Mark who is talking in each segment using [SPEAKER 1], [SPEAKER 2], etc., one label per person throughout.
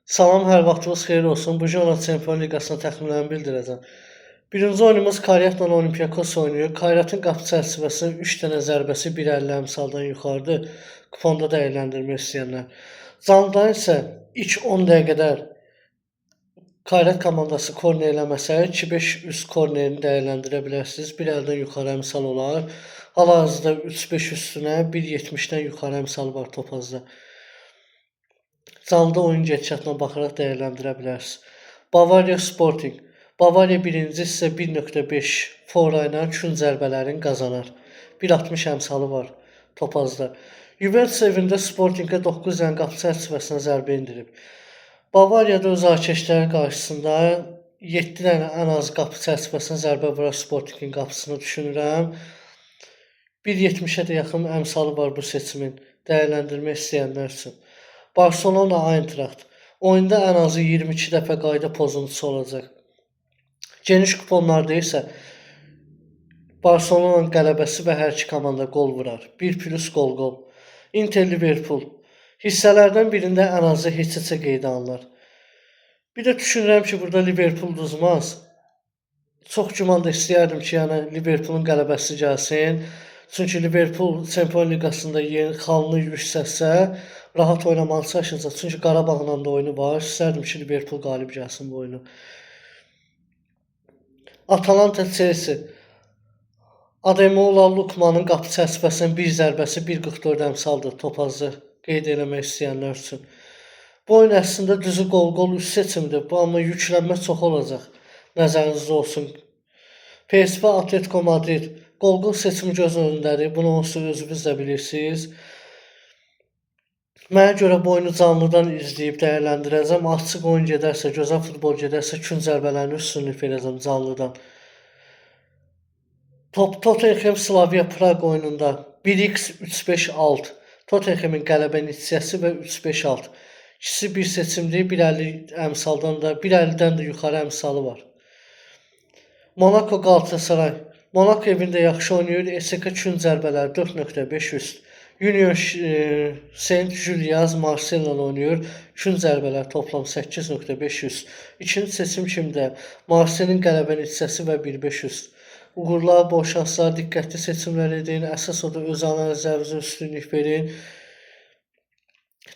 [SPEAKER 1] Salam, hər vaxtınız xeyir olsun. Bu gün Çempionlar Liqasına təxminlərini bildirəcəm. Birinci oyunumuz Karyatla Olympiakos oynayır. Karyatın qapı çərçivəsində 3 dənə zərbəsi 1.50 əmsaldan yuxarıdır. Kuponda dəyərləndirmək istəyənlər. Canlıdan isə ilk 10 dəqiqədə Karyat komandası korner eləməsə 2-5 üst kornerini dəyərləndirə bilərsiniz. 1.50-dən yuxarı əmsal olar. Hal-hazırda 3-5 üstünə 1.70-dən yuxarı əmsal var topazda. Canlıda oyun gedişatına baxaraq dəyərləndirə bilərsiniz. Bavariya Sporting. Bavariya birinci isə 1.5 fora ilə kün zərbələrini qazanar. 1.60 əmsalı var topazda. Juventus evində Sportingə 9 dənə qapı çərçivəsinə zərbə indirib. Bavariyada öz azarkeşləri qarşısında 7 dənə ən az qapı çərçivəsinə zərbə vurar Sportingin qapısını düşünürəm. 1.70-ə də yaxın əmsalı var bu seçimin dəyərləndirmək istəyənlər üçün. Barcelona Eintracht. Oyunda ən azı 22 dəfə qayda pozuntusu olacaq. Geniş kuponlarda isə Barcelona'nın qələbəsi və hər iki komanda qol vurar. 1+ gol. Inter Liverpool. Hissələrdən birində ən azı heç-heçə qeydə alınır. Bir də düşünürəm ki, burada Liverpool uduzmaz. Çox güman da istəyərdim ki, yəni Liverpoolun qələbəsi gəlsin. Çünki Liverpool Çempionlar Liqasında xalını yüksəlsə, rahat oynamağı çalışacaq. Çünki Qarabağla da oyunu var. İstərdim ki, Liverpool qalib gəlsin bu oyunu. Atalanta Chelsea. Ademola Lukmanın qapı çərçivəsinin bir zərbəsi 1.44 əmsaldır topazı qeyd eləmək istəyənlər üçün. Bu oyun əslində düzü qol üst seçimdir. Bu amma yüklənmə çox olacaq. Nəzərinizdə olsun. PSV Atletico Madrid. Qol seçimi göz önündədir. Bunu özünüz də bilirsiniz. Mənə görə bu oyunu canlıdan izləyib dəyərləndirəcəm. Açıq oyun gedərsə, gözəl futbol gedərsə, kün zərbələrini üstünlük verəcəm canlıdan. Tottenham Slavia Prag oyununda 1x 3.5 alt. Tottenham'in qələbə neticəsi və 3.5 alt. İkisi bir seçimdir. 1.50 əmsaldan da 1.50-dən də yuxarı əmsalı var. Monaco Galatasaray. Monaco evində yaxşı oynayır. SK kün zərbələri 4.5 üst. Union Saint Julius Marseille oynayır. Kün zərbələr toplam 8.5 üst. İkinci seçim kimdə? Marseille'in qələbə neticəsi və 1.5 üst. Uğurlar, bol şanslar, diqqətli seçimlər edin. Əsas o da öz analizlərinizə üstünlük verin.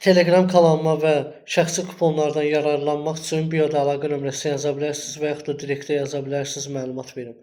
[SPEAKER 1] Telegram kanalıma və şəxsi kuponlardan yararlanmaq üçün bioda əlaqə nömrəsi yaza bilərsiniz və yaxud da direktə yaza bilərsiniz, məlumat verin.